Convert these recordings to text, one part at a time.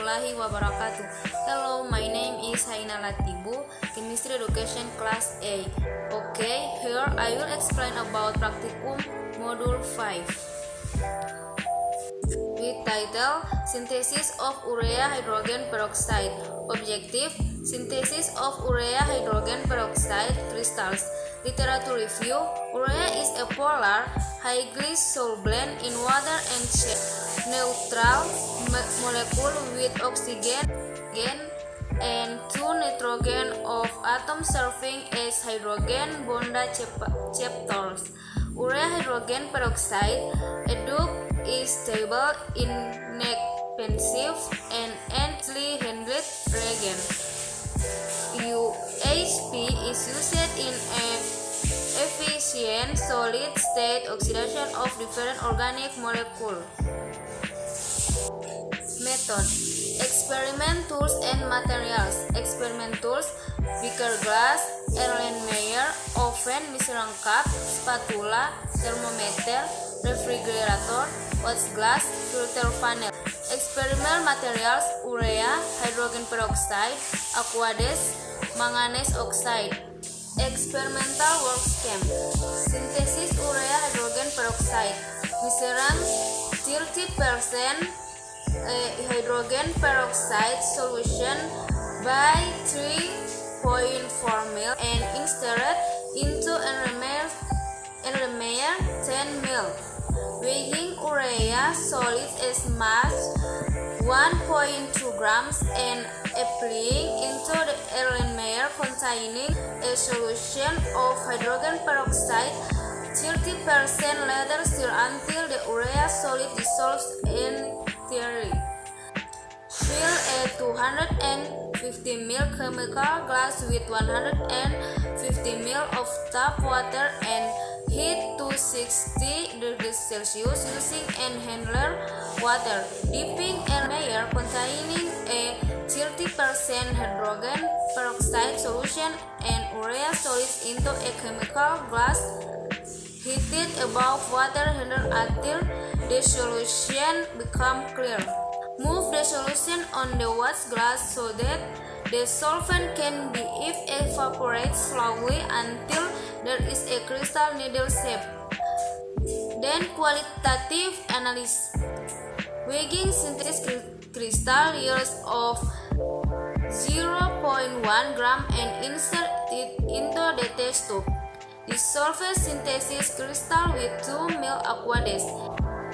warahmatullahi wabarakatuh. Hello, my name is Haina Latibu, Chemistry Education Class A. Okay, here I will explain about Practicum Module 5 with title Synthesis of Urea Hydrogen Peroxide. Objective: Synthesis of urea hydrogen peroxide crystals. Literature review: Urea is a polar, highly solvent in water and neutral molecule with oxygen and two nitrogen of atoms serving as hydrogen bonded chapters. Urea hydrogen peroxide adduct is stable, inexpensive, and easily handled reagent. UHP is used in efficient solid-state oxidation of different organic molecules. Method: Experiment tools and materials. Experiment tools: beaker glass, Erlenmeyer, oven, measuring cup, spatula, thermometer, refrigerator, watch glass, filter funnel. Experimental materials: urea, hydrogen peroxide, aqueous, manganese oxide. Experimental work scheme: synthesis urea hydrogen peroxide, measuring 30% hydrogen peroxide solution by 3.4 ml and inserted into Erlenmeyer 10 ml. Weighing urea solid as mass 1.2 grams and applying into the Erlenmeyer containing a solution of hydrogen peroxide 30% later stir until the urea solid dissolves entirely. Fill a 250 ml chemical glass with 150 ml of tap water and heat to 60 degrees Celsius using an handler water. Dipping Erlenmeyer containing a 30% hydrogen peroxide solution and urea solids into a chemical glass heated above water handle until the solution becomes clear. Move the solution on the watch glass so that the solvent can be evaporated slowly until there is a crystal needle shape. Then qualitative analysis. Weighing synthesis crystal yields of 0.1 gram and insert it into the test tube. Dissolve synthesis crystal with 2 ml aqueous.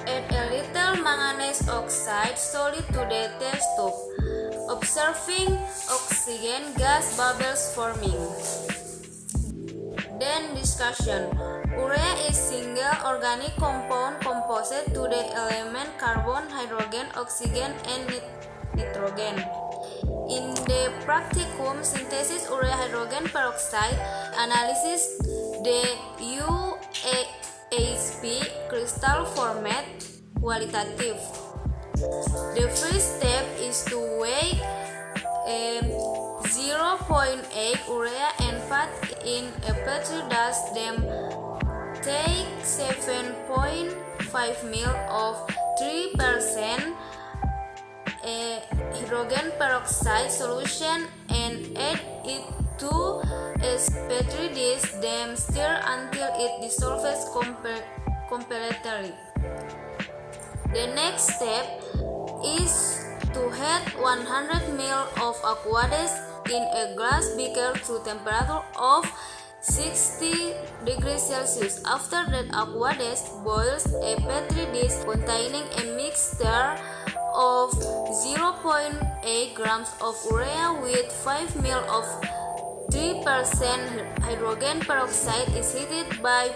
Add a little manganese oxide solid to the test tube. Observing oxygen gas bubbles forming. Then discussion. Urea is single organic compound composed to the element carbon, hydrogen, oxygen, and nitrogen. In the practicum synthesis urea hydrogen peroxide analysis, the UHP crystal format qualitative. The first step is to weigh 0.8 urea and put in a petri dish. Then take 7.5 ml of 3% hydrogen peroxide solution and add it to a petri dish. Then stir until it dissolves completely. The next step is to add 100 ml of aqueous in a glass beaker to temperature of 60 degrees Celsius. After that aqueous boils, a petri dish containing a mixture of 0.8 grams of urea with 5 ml of 3% hydrogen peroxide is heated by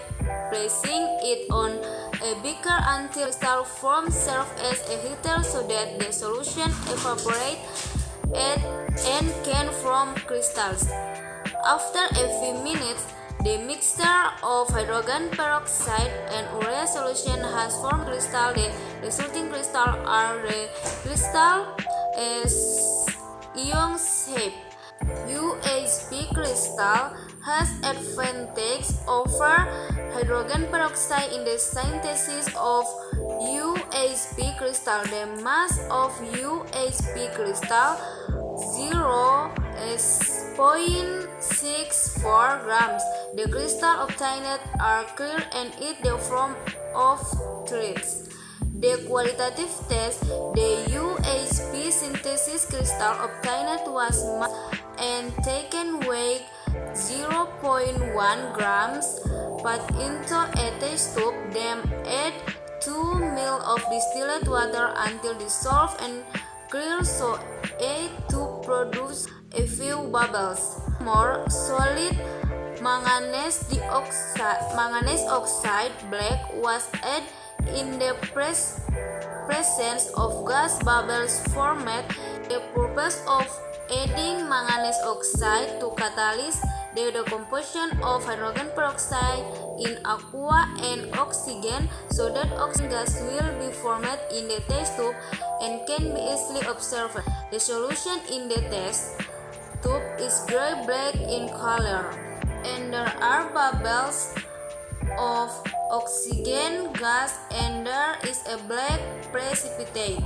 placing it on a beaker until crystal forms. Serve as a heater so that the solution evaporates and can form crystals. After a few minutes, the mixture of hydrogen peroxide and urea solution has formed crystal. The resulting crystal are the crystal as ion shape. UHP crystal has advantage over hydrogen peroxide in the synthesis of UHP crystal. The mass of UHP crystal 0.64 grams. The crystal obtained are clear and in the form of threads. The qualitative test, the UHP synthesis crystal obtained was mass and taken weight 0.1 grams, put into a test tube, then add 2 ml of distilled water until dissolved and clear so as to produce a few bubbles. More solid manganese oxide black was added in the presence of gas bubbles formed. The purpose of adding manganese oxide to catalyze the decomposition of hydrogen peroxide in aqua and oxygen so that oxygen gas will be formed in the test tube and can be easily observed. The solution in the test tube is gray-black in color, and there are bubbles of oxygen gas and there is a black precipitate.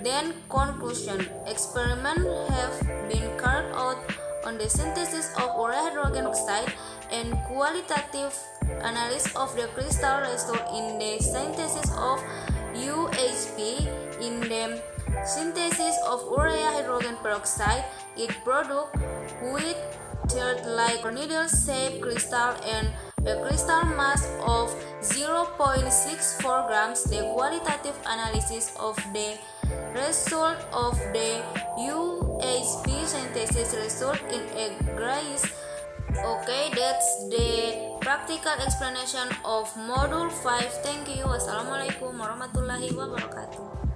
Then conclusion, experiments have been carried out on the synthesis of urea hydrogen oxide and qualitative analysis of the crystal result in the synthesis of UHP. In the synthesis of urea hydrogen peroxide, it product with thread-like needle-shaped crystal and a crystal mass of 0.64 grams. The qualitative analysis of the result of the UHP synthesis result in a grayish. Okay, that's the practical explanation of module 5. Thank you. Wassalamualaikum warahmatullahi wabarakatuh.